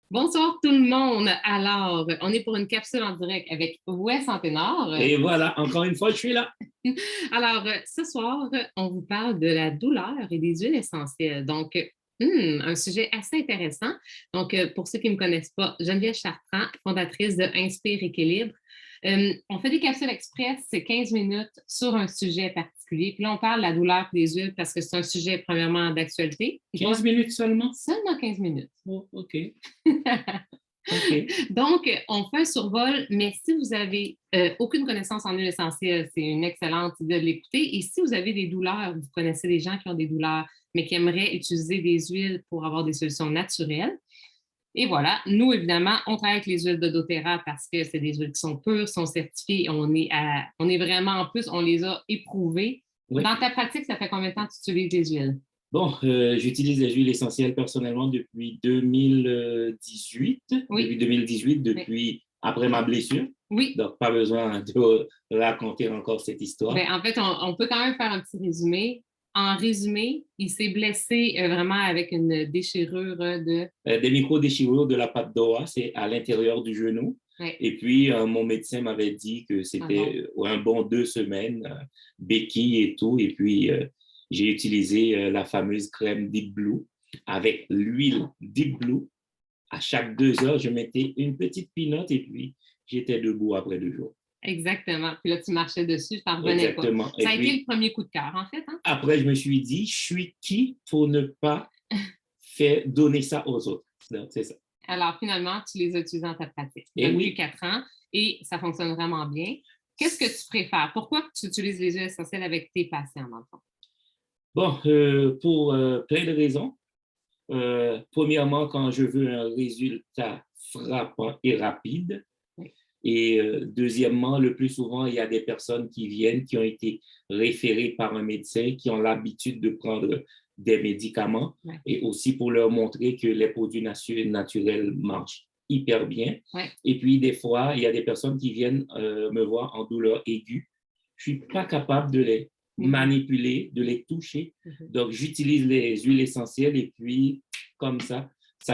Bonsoir tout le monde. Alors, on est pour une capsule en direct avec Wes Anténard. Et voilà, encore une fois, je suis là. Alors, ce soir, on vous parle de la douleur et des huiles essentielles. Donc, un sujet assez intéressant. Donc, pour ceux qui ne me connaissent pas, Geneviève Chartrand, fondatrice de Inspire Équilibre. On fait des capsules express, c'est 15 minutes sur un sujet particulier. Puis là, on parle de la douleur et des huiles parce que c'est un sujet, premièrement, d'actualité. 15 minutes seulement? Seulement 15 minutes. Oh, OK. OK. Donc, on fait un survol, mais si vous avez aucune connaissance en huile essentielle, c'est une excellente idée de l'écouter. Et si vous avez des douleurs, vous connaissez des gens qui ont des douleurs, mais qui aimeraient utiliser des huiles pour avoir des solutions naturelles. Et voilà, nous, évidemment, on travaille avec les huiles de doTERRA parce que c'est des huiles qui sont pures, sont certifiées. On est vraiment, en plus, on les a éprouvées. Oui. Dans ta pratique, ça fait combien de temps que tu utilises les huiles? Bon, j'utilise les huiles essentielles personnellement depuis 2018. Oui. Depuis 2018, depuis après ma blessure. Oui. Donc, pas besoin de raconter encore cette histoire. Bien, en fait, on peut quand même faire un petit résumé. En résumé, il s'est blessé vraiment avec une déchirure de... Des micro-déchirures de la patte d'Oa, c'est à l'intérieur du genou. Oui. Et puis, mon médecin m'avait dit que c'était un bon 2 semaines, béquille et tout. Et puis, j'ai utilisé la fameuse crème Deep Blue avec l'huile Deep Blue. À chaque 2 heures, je mettais une petite pinotte et puis j'étais debout après 2 jours. Exactement. Puis là, tu marchais dessus, je t'en revenais pas. Ça a été le premier coup de cœur, en fait. Hein? Après, je me suis dit, je suis qui pour ne pas donner ça aux autres? C'est ça. Alors, finalement, tu les as utilisés dans ta pratique depuis 4 ans et ça fonctionne vraiment bien. Qu'est-ce que tu préfères? Pourquoi tu utilises les huiles essentielles avec tes patients, dans le fond? Bon, pour plein de raisons. Premièrement, quand je veux un résultat frappant et rapide. Et deuxièmement, le plus souvent, il y a des personnes qui viennent, qui ont été référées par un médecin, qui ont l'habitude de prendre des médicaments et aussi pour leur montrer que les produits naturels marchent hyper bien. Et puis, des fois, il y a des personnes qui viennent me voir en douleur aiguë. Je ne suis pas capable de les manipuler, de les toucher. Donc, j'utilise les huiles essentielles et puis, comme ça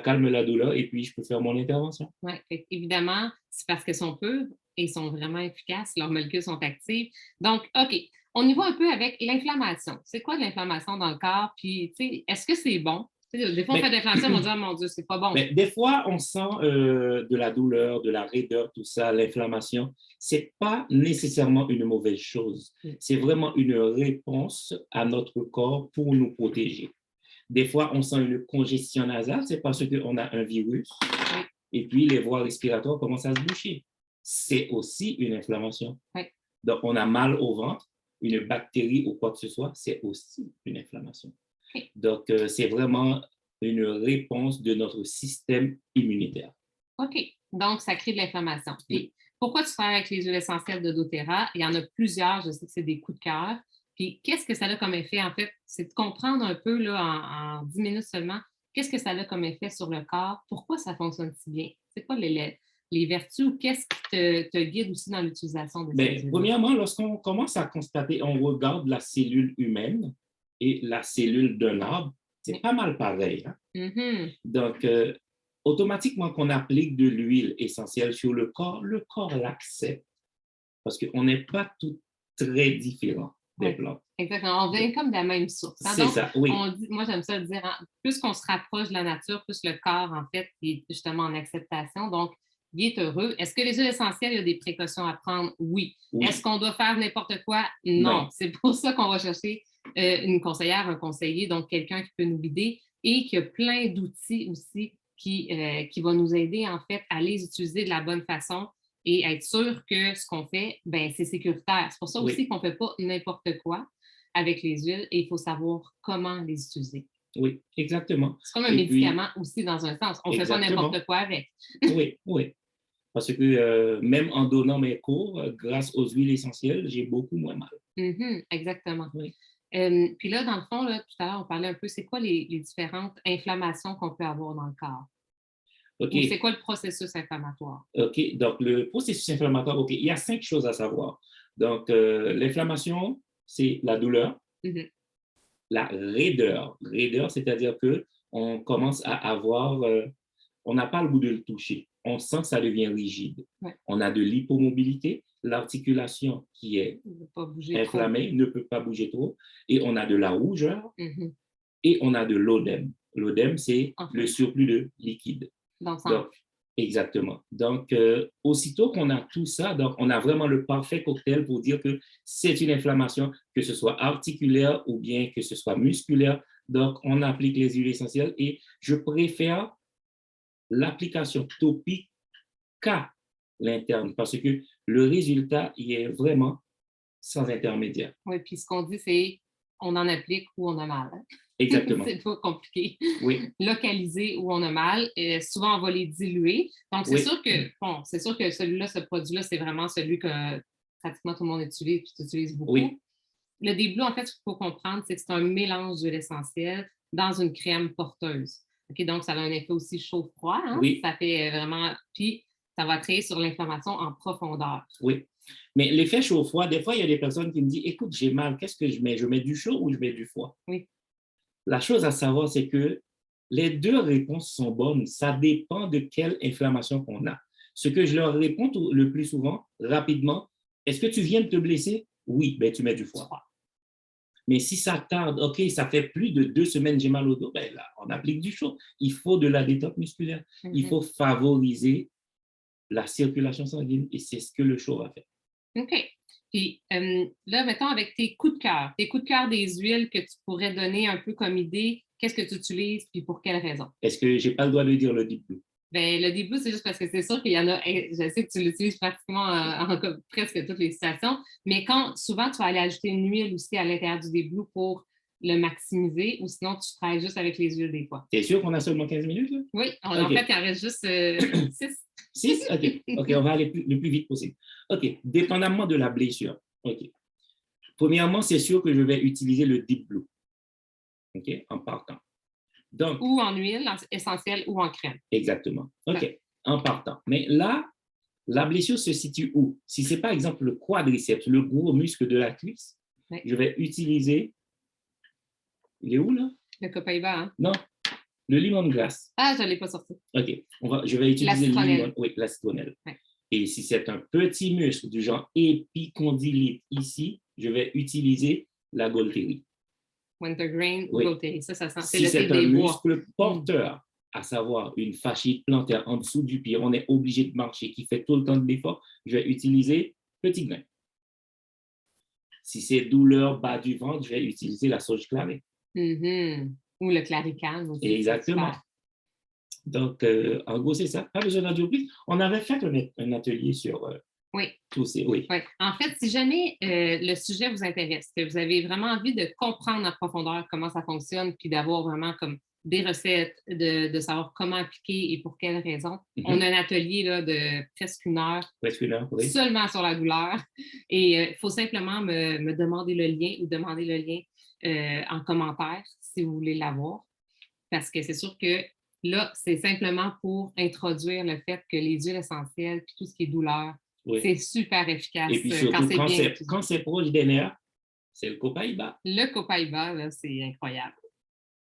calme la douleur et puis je peux faire mon intervention. Oui, évidemment, c'est parce qu'elles sont pures et sont vraiment efficaces, leurs molécules sont actives. Donc, OK, on y va un peu avec l'inflammation. C'est quoi de l'inflammation dans le corps? Puis, tu sais, est-ce que c'est bon? Des fois, on fait de l'inflammation, on dit, oh mon Dieu, c'est pas bon. Des fois, on sent de la douleur, de la raideur, tout ça, l'inflammation. C'est pas nécessairement une mauvaise chose. C'est vraiment une réponse à notre corps pour nous protéger. Des fois, on sent une congestion nasale, c'est parce qu'on a un virus et puis les voies respiratoires commencent à se boucher. C'est aussi une inflammation. Donc, on a mal au ventre, une bactérie ou quoi que ce soit, c'est aussi une inflammation. Donc, c'est vraiment une réponse de notre système immunitaire. OK. Donc, ça crée de l'inflammation. Puis, pourquoi tu fais avec les huiles essentielles de doTERRA? Il y en a plusieurs, je sais que c'est des coups de cœur. Puis, qu'est-ce que ça a comme effet, en fait? C'est de comprendre un peu, là, en 10 minutes seulement, qu'est-ce que ça a comme effet sur le corps? Pourquoi ça fonctionne si bien? C'est quoi les vertus ou qu'est-ce qui te guide aussi dans l'utilisation de ces huiles? Premièrement, lorsqu'on commence à constater, on regarde la cellule humaine et la cellule d'un arbre, c'est pas mal pareil. Hein? Donc, automatiquement, qu'on applique de l'huile essentielle sur le corps l'accepte parce qu'on n'est pas tout très différents. Des plantes. Exactement. On vient comme de la même source. Hein? C'est ça, oui. Moi, j'aime ça le dire, hein? Plus qu'on se rapproche de la nature, plus le corps, en fait, est justement en acceptation. Donc, il est heureux. Est-ce que les huiles essentielles, il y a des précautions à prendre? Oui. Est-ce qu'on doit faire n'importe quoi? Non. C'est pour ça qu'on va chercher une conseillère, un conseiller, donc quelqu'un qui peut nous guider et qui a plein d'outils aussi qui va nous aider, en fait, à les utiliser de la bonne façon et être sûr que ce qu'on fait, ben, c'est sécuritaire. C'est pour ça aussi qu'on ne fait pas n'importe quoi avec les huiles et il faut savoir comment les utiliser. Oui, exactement. C'est comme un médicament aussi dans un sens. On ne fait pas n'importe quoi avec. Oui. Parce que même en donnant mes cours, grâce aux huiles essentielles, j'ai beaucoup moins mal. Exactement. Oui. Puis là, dans le fond, là, tout à l'heure, on parlait un peu, c'est quoi les différentes inflammations qu'on peut avoir dans le corps? Okay. C'est quoi le processus inflammatoire? OK, donc le processus inflammatoire, OK, il y a 5 choses à savoir. Donc, l'inflammation, c'est la douleur, Mhm. la raideur. Raideur, c'est-à-dire qu'on commence à avoir, on n'a pas le goût de le toucher. On sent que ça devient rigide. Ouais. On a de l'hypomobilité, l'articulation qui est Il ne veut pas bouger trop. inflammée, ne peut pas bouger trop, et on a de la rougeur, Mhm. et on a de l'œdème. L'œdème, c'est En fait. le surplus de liquide. Dans le sang. Donc, exactement. Donc, aussitôt qu'on a tout ça, donc on a vraiment le parfait cocktail pour dire que c'est une inflammation, que ce soit articulaire ou bien que ce soit musculaire. Donc, on applique les huiles essentielles et je préfère l'application topique qu'à l'interne parce que le résultat, il est vraiment sans intermédiaire. Oui, puis ce qu'on dit, c'est on en applique où on a mal. Hein? Exactement. C'est pas compliqué. Oui. Localiser où on a mal. Souvent, on va les diluer. Donc, c'est Oui. sûr que, bon, c'est sûr que celui-là, ce produit-là, c'est vraiment celui que pratiquement tout le monde utilise et tu utilises beaucoup. Oui. Le Day-Blue, en fait, ce qu'il faut comprendre, c'est que c'est un mélange d'huile essentielle dans une crème porteuse. OK, donc, ça a un effet aussi chaud-froid. Hein? Oui. Ça fait vraiment... Puis, ça va travailler sur l'inflammation en profondeur. Oui. Mais l'effet chaud-froid, des fois, il y a des personnes qui me disent, écoute, j'ai mal, qu'est-ce que je mets? Je mets du chaud ou je mets du froid? Oui. La chose à savoir, c'est que les deux réponses sont bonnes. Ça dépend de quelle inflammation qu'on a. Ce que je leur réponds le plus souvent, rapidement, est-ce que tu viens de te blesser? Oui, ben tu mets du froid. Mais si ça tarde, OK, ça fait plus de 2 semaines, j'ai mal au dos, ben là, on applique du chaud. Il faut de la détente musculaire. Il faut favoriser la circulation sanguine et c'est ce que le chaud va faire. OK. Puis là, mettons, avec tes coups de cœur des huiles que tu pourrais donner un peu comme idée, qu'est-ce que tu utilises puis pour quelle raison? Est-ce que je n'ai pas le droit de dire le Deep Blue? Bien, le Deep Blue, c'est juste parce que c'est sûr qu'il y en a, je sais que tu l'utilises pratiquement en presque toutes les situations, mais quand souvent tu vas aller ajouter une huile aussi à l'intérieur du Deep Blue pour le maximiser ou sinon tu travailles juste avec les huiles des fois. T'es sûr qu'on a seulement 15 minutes? Là? Oui, en fait, il en reste juste 6. 6? OK. OK, on va aller le plus vite possible. OK, dépendamment de la blessure. OK. Premièrement, c'est sûr que je vais utiliser le Deep Blue. OK, en partant. Donc, ou en huile essentielle ou en crème. Exactement. OK, en partant. Mais là, la blessure se situe où? Si c'est par exemple le quadriceps, le gros muscle de la cuisse, je vais utiliser... Il est où, là? Le copaïba, hein? Non, le lemongrass. Ah, je ne l'ai pas sorti. OK, je vais utiliser la citronnelle. Oui, la citronnelle. Ouais. Et si c'est un petit muscle du genre épicondylite ici, je vais utiliser la Gaultérie. Wintergreen ou Gaultérie, ça sent. Si c'est un muscle porteur, à savoir une fasciite plantaire en dessous du pied, on est obligé de marcher, qui fait tout le temps de l'effort, je vais utiliser petit grain. Si c'est douleur bas du ventre, je vais utiliser la sauge clarée. Ou le claricane aussi. Exactement. Donc, en gros, c'est ça. Pas besoin d'en dire plus. On avait fait un atelier sur tous ces... Oui. En fait, si jamais le sujet vous intéresse, que vous avez vraiment envie de comprendre en profondeur comment ça fonctionne, puis d'avoir vraiment comme des recettes, de savoir comment appliquer et pour quelles raisons, on a un atelier là, de presque une heure. Presque une heure, oui. Seulement sur la douleur. Et il faut simplement me demander le lien ou demander le lien en commentaire si vous voulez l'avoir. Parce que c'est sûr que là, c'est simplement pour introduire le fait que les huiles essentielles puis tout ce qui est douleur, c'est super efficace. Et puis surtout, quand c'est proche des nerfs, c'est le copaïba. Le copaïba, là, c'est incroyable.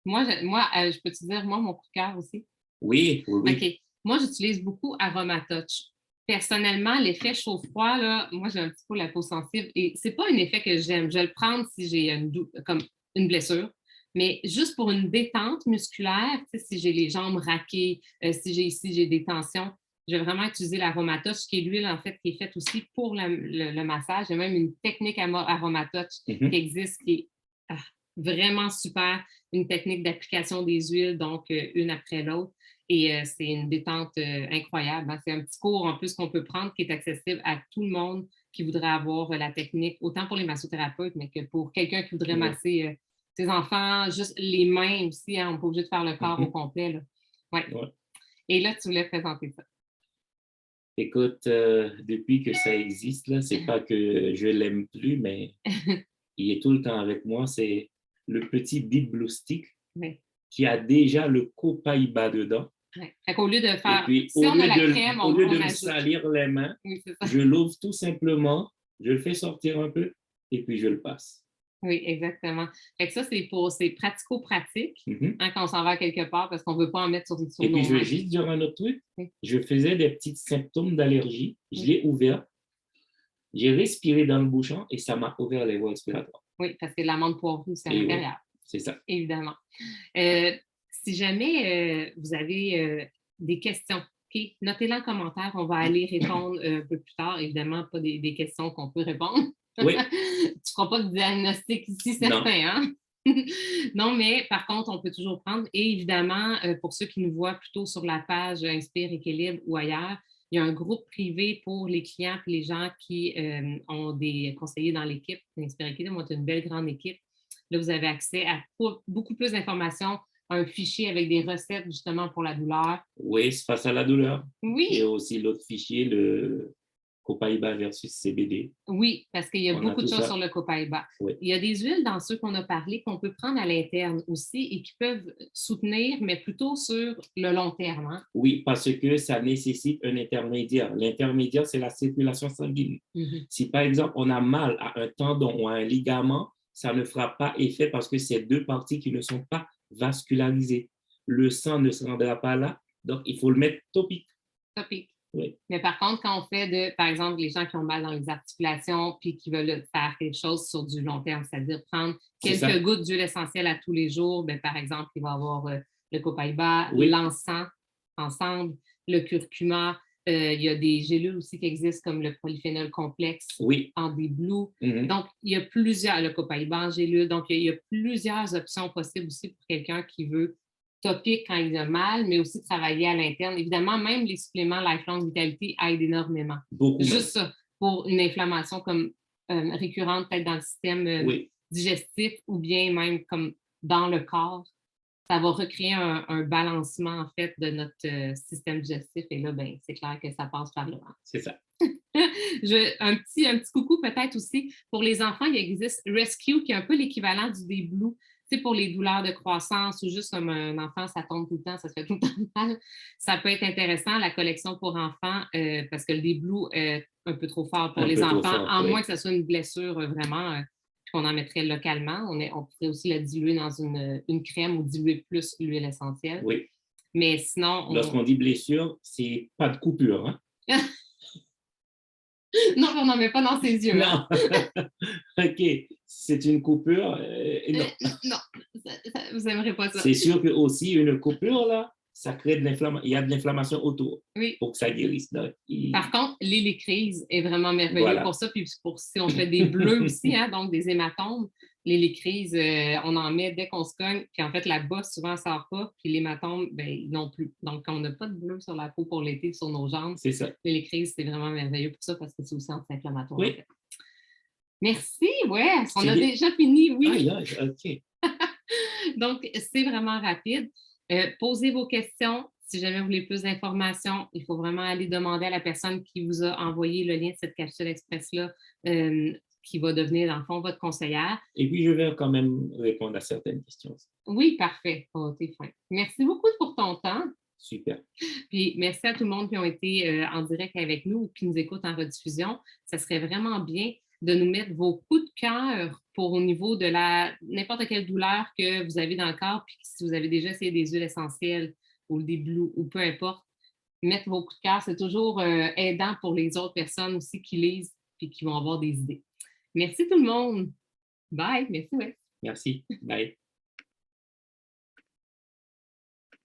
Moi, je peux te dire, moi, mon coup de cœur aussi? Oui. OK. Moi, j'utilise beaucoup Aromatouch. Personnellement, l'effet chaud-froid, là, moi, j'ai un petit peu la peau sensible et c'est pas un effet que j'aime. Je vais le prendre si j'ai comme une blessure. Mais juste pour une détente musculaire, si j'ai les jambes raquées, si j'ai des tensions, je vais vraiment utiliser l'Aromatouch, qui est l'huile, en fait, qui est faite aussi pour le massage. Il y a même une technique Aromatouch qui existe, qui est vraiment super. Une technique d'application des huiles, donc une après l'autre. Et c'est une détente incroyable. Hein? C'est un petit cours, en plus, qu'on peut prendre qui est accessible à tout le monde qui voudrait avoir la technique, autant pour les massothérapeutes, mais que pour quelqu'un qui voudrait masser... ses enfants, juste les mains aussi, hein, on n'est pas obligé de faire le corps au complet. Là. Ouais. Et là, tu voulais présenter ça. Écoute, depuis que ça existe, là, c'est pas que je l'aime plus, mais il est tout le temps avec moi. C'est le petit Deep Blue Stick qui a déjà le copaïba dedans. Fait qu'au lieu de faire... Et puis, si on a la crème, au lieu de me salir les mains, je l'ouvre tout simplement je le fais sortir un peu et puis je le passe. Oui, exactement. Fait que ça, c'est pratico-pratique Mhm. quand on s'en va quelque part parce qu'on ne veut pas en mettre sur Et puis, nos je vais mains. juste dire un autre truc. Oui. Je faisais des petits symptômes d'allergie. Je Oui. l'ai ouvert. J'ai respiré dans le bouchon et ça m'a ouvert les voies respiratoires. Oui, parce que l'amande poivrée, c'est à Et oui, l'intérieur, c'est ça. évidemment. Si jamais vous avez des questions, OK, notez-les en commentaire. On va aller répondre un peu plus tard. Évidemment, pas des questions qu'on peut répondre. Oui, Tu ne feras pas de diagnostic ici, non. certain, hein? Non, mais par contre, on peut toujours prendre. Et évidemment, pour ceux qui nous voient plutôt sur la page Inspire Équilibre ou ailleurs, il y a un groupe privé pour les clients et les gens qui ont des conseillers dans l'équipe. Inspire Équilibre, on a une belle grande équipe. Là, vous avez accès à beaucoup plus d'informations, un fichier avec des recettes justement pour la douleur. Oui, c'est face à la douleur. Oui. Et aussi l'autre fichier, le Copaiba versus CBD. Oui, parce qu'il y a On a beaucoup de tout choses ça. sur le Copaiba. Oui. Il y a des huiles dans ceux qu'on a parlé qu'on peut prendre à l'interne aussi et qui peuvent soutenir, mais plutôt sur le long terme. Hein? Oui, parce que ça nécessite un intermédiaire. L'intermédiaire, c'est la circulation sanguine. Mhm. Si par exemple, on a mal à un tendon ou à un ligament, ça ne fera pas effet parce que c'est deux parties qui ne sont pas vascularisées. Le sang ne se rendra pas là, donc il faut le mettre topique. Topique. Oui. Mais par contre, quand on fait par exemple, les gens qui ont mal dans les articulations puis qui veulent faire quelque chose sur du long terme, c'est-à-dire prendre quelques gouttes d'huile essentielle à tous les jours, bien, par exemple, il va y avoir le Copaiba, oui. l'encens ensemble, le curcuma. Il y a des gélules aussi qui existent comme le polyphénol complexe oui. en des blues. Mm-hmm. Donc, il y a plusieurs, le Copaiba en gélule, donc il y a plusieurs options possibles aussi pour quelqu'un qui veut topique quand il a mal, mais aussi travailler à l'interne. Évidemment, même les suppléments Lifelong Vitality aident énormément. Beaucoup juste ça, pour une inflammation comme récurrente, peut-être dans le système oui. digestif ou bien même comme dans le corps. Ça va recréer un balancement, en fait, de notre système digestif. Et là, ben, c'est clair que ça passe par le ventre. C'est ça. un petit coucou peut-être aussi. Pour les enfants, il existe Rescue, qui est un peu l'équivalent du Déblu. Tu sais, pour les douleurs de croissance ou juste comme un enfant, ça tombe tout le temps, ça se fait tout le temps mal. Ça peut être intéressant, la collection pour enfants, parce que le Déblu est un peu trop fort pour les enfants, à moins que ce soit une blessure vraiment qu'on en mettrait localement. On pourrait aussi la diluer dans une crème ou diluer plus l'huile essentielle. Oui. Mais sinon... Lorsqu'on dit blessure, c'est pas de coupure, hein? Non, on n'en met pas dans ses yeux. Non. Hein? OK. C'est une coupure. Non. Non, vous n'aimerez pas ça. C'est sûr que aussi une coupure, là, ça crée de l'inflammation. Il y a de l'inflammation autour pour que ça guérisse. Donc, Par contre, l'hélicryse est vraiment merveilleux pour ça. Puis pour si on fait des bleus aussi, hein, donc des hématomes, l'hélicryse, on en met dès qu'on se cogne. Puis en fait, la bosse, souvent, ne sort pas. Puis l'hématome, ben, non plus. Donc, quand on n'a pas de bleu sur la peau pour l'été, sur nos jambes, c'est ça. L'hélicryse, c'est vraiment merveilleux pour ça parce que c'est aussi anti-inflammatoire. Oui. En fait. Merci, ouais. On a déjà fini, oui. Ah, OK. Donc, c'est vraiment rapide. Posez vos questions. Si jamais vous voulez plus d'informations, il faut vraiment aller demander à la personne qui vous a envoyé le lien de cette capsule express-là, qui va devenir, dans le fond, votre conseillère. Et puis, je vais quand même répondre à certaines questions. Oui, parfait. Oh, t'es fin. Merci beaucoup pour ton temps. Super. Puis merci à tout le monde qui ont été en direct avec nous ou qui nous écoutent en rediffusion. Ça serait vraiment bien de nous mettre vos coups de cœur pour au niveau de n'importe quelle douleur que vous avez dans le corps, puis si vous avez déjà essayé des huiles essentielles ou des blues ou peu importe, mettre vos coups de cœur, c'est toujours aidant pour les autres personnes aussi qui lisent et qui vont avoir des idées. Merci tout le monde. Bye. Merci, ouais. Merci. Bye.